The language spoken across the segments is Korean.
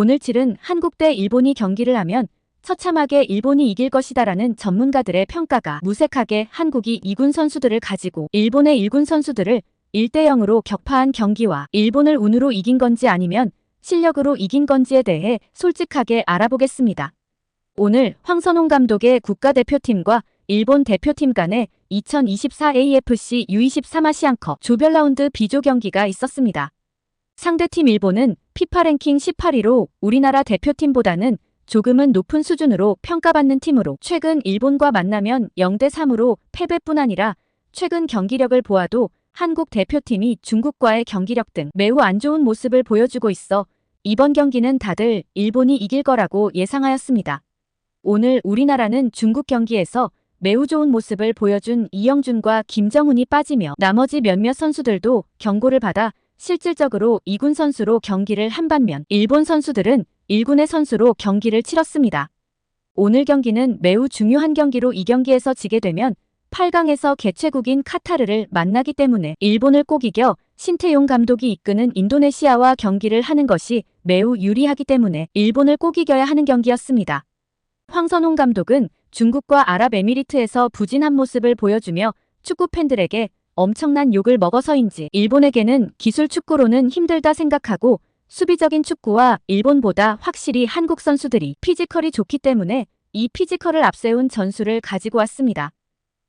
오늘 치른 한국 대 일본이 경기를 하면 처참하게 일본이 이길 것이다라는 전문가들의 평가가 무색하게 한국이 2군 선수들을 가지고 일본의 1군 선수들을 1대 0으로 격파한 경기와 일본을 운으로 이긴 건지 아니면 실력으로 이긴 건지에 대해 솔직하게 알아보겠습니다. 오늘 황선홍 감독의 국가대표팀과 일본 대표팀 간의 2024 AFC U23 아시안컵 조별 라운드 B조 경기가 있었습니다. 상대팀 일본은 피파 랭킹 18위로 우리나라 대표팀보다는 조금은 높은 수준으로 평가받는 팀으로 최근 일본과 만나면 0대 3으로 패배뿐 아니라 최근 경기력을 보아도 한국 대표팀이 중국과의 경기력 등 매우 안 좋은 모습을 보여주고 있어 이번 경기는 다들 일본이 이길 거라고 예상하였습니다. 오늘 우리나라는 중국 경기에서 매우 좋은 모습을 보여준 이영준과 김정훈이 빠지며 나머지 몇몇 선수들도 경고를 받아 실질적으로 2군 선수로 경기를 한 반면 일본 선수들은 1군의 선수로 경기를 치렀습니다. 오늘 경기는 매우 중요한 경기로 이 경기에서 지게 되면 8강에서 개최국인 카타르를 만나기 때문에 일본을 꼭 이겨 신태용 감독이 이끄는 인도네시아와 경기를 하는 것이 매우 유리하기 때문에 일본을 꼭 이겨야 하는 경기였습니다. 황선홍 감독은 중국과 아랍에미리트에서 부진한 모습을 보여주며 축구 팬들에게 엄청난 욕을 먹어서인지 일본에게는 기술 축구로는 힘들다 생각하고 수비적인 축구와 일본보다 확실히 한국 선수들이 피지컬이 좋기 때문에 이 피지컬을 앞세운 전술을 가지고 왔습니다.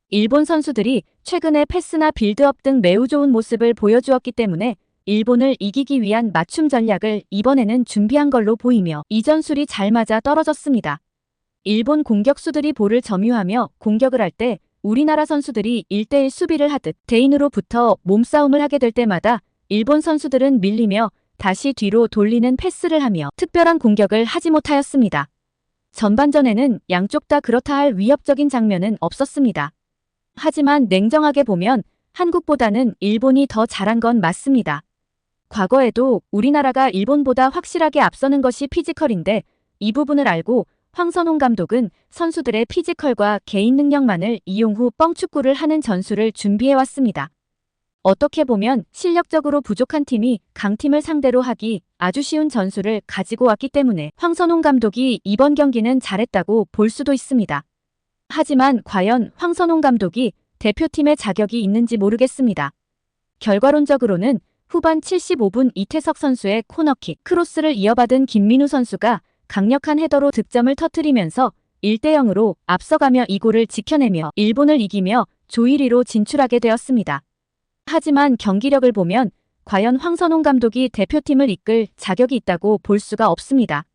일본 선수들이 최근에 패스나 빌드업 등 매우 좋은 모습을 보여주었기 때문에 일본을 이기기 위한 맞춤 전략을 이번에는 준비한 걸로 보이며 이 전술이 잘 맞아 떨어졌습니다. 일본 공격수들이 볼을 점유하며 공격을 할 때 우리나라 선수들이 1대1 수비를 하듯 대인으로 붙어 몸싸움을 하게 될 때마다 일본 선수들은 밀리며 다시 뒤로 돌리는 패스를 하며 특별한 공격을 하지 못하였습니다. 전반전에는 양쪽 다 그렇다 할 위협적인 장면은 없었습니다. 하지만 냉정하게 보면 한국보다는 일본이 더 잘한 건 맞습니다. 과거에도 우리나라가 일본보다 확실하게 앞서는 것이 피지컬인데 이 부분을 알고 황선홍 감독은 선수들의 피지컬과 개인 능력만을 이용 후 뻥축구를 하는 전술을 준비해왔습니다. 어떻게 보면 실력적으로 부족한 팀이 강팀을 상대로 하기 아주 쉬운 전술을 가지고 왔기 때문에 황선홍 감독이 이번 경기는 잘했다고 볼 수도 있습니다. 하지만 과연 황선홍 감독이 대표팀의 자격이 있는지 모르겠습니다. 결과론적으로는 후반 75분 이태석 선수의 코너킥, 크로스를 이어받은 김민우 선수가 강력한 헤더로 득점을 터뜨리면서 1대 0으로 앞서가며 이 골을 지켜내며 일본을 이기며 조 1위로 진출하게 되었습니다. 하지만 경기력을 보면 과연 황선홍 감독이 대표팀을 이끌 자격이 있다고 볼 수가 없습니다.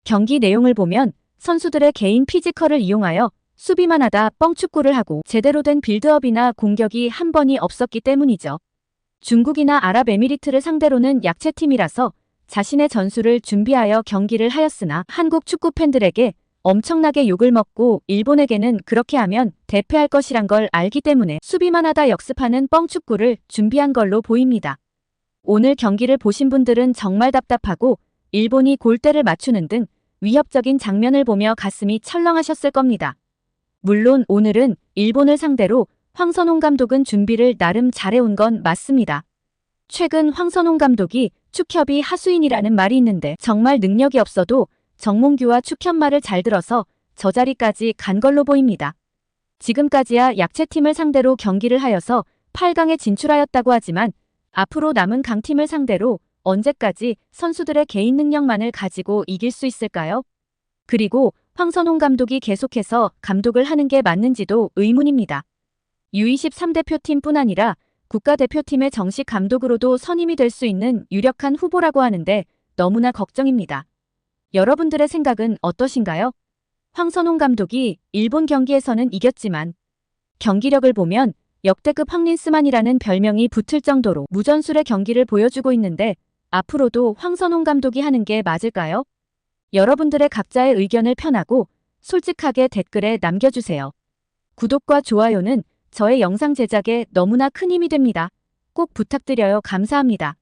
경기 내용을 보면 선수들의 개인 피지컬을 이용하여 수비만 하다 뻥축구를 하고 제대로 된 빌드업이나 공격이 한 번이 없었기 때문이죠. 중국이나 아랍에미리트를 상대로는 약체팀이라서 자신의 전술을 준비하여 경기를 하였으나 한국 축구 팬들에게 엄청나게 욕을 먹고 일본에게는 그렇게 하면 대패할 것이란 걸 알기 때문에 수비만 하다 역습하는 뻥축구를 준비한 걸로 보입니다. 오늘 경기를 보신 분들은 정말 답답하고 일본이 골대를 맞추는 등 위협적인 장면을 보며 가슴이 철렁하셨을 겁니다. 물론 오늘은 일본을 상대로 황선홍 감독은 준비를 나름 잘해온 건 맞습니다. 최근 황선홍 감독이 축협이 하수인이라는 말이 있는데 정말 능력이 없어도 정몽규와 축협 말을 잘 들어서 저 자리까지 간 걸로 보입니다. 지금까지야 약체팀을 상대로 경기를 하여서 8강에 진출하였다고 하지만 앞으로 남은 강팀을 상대로 언제까지 선수들의 개인 능력만을 가지고 이길 수 있을까요? 그리고 황선홍 감독이 계속해서 감독을 하는 게 맞는지도 의문입니다. U23 대표팀뿐 아니라 국가대표팀의 정식 감독으로도 선임이 될 수 있는 유력한 후보라고 하는데 너무나 걱정입니다. 여러분들의 생각은 어떠신가요? 황선홍 감독이 일본 경기에서는 이겼지만 경기력을 보면 역대급 황린스만이라는 별명이 붙을 정도로 무전술의 경기를 보여주고 있는데 앞으로도 황선홍 감독이 하는 게 맞을까요? 여러분들의 각자의 의견을 편하고 솔직하게 댓글에 남겨주세요. 구독과 좋아요는 저의 영상 제작에 너무나 큰 힘이 됩니다. 꼭 부탁드려요. 감사합니다.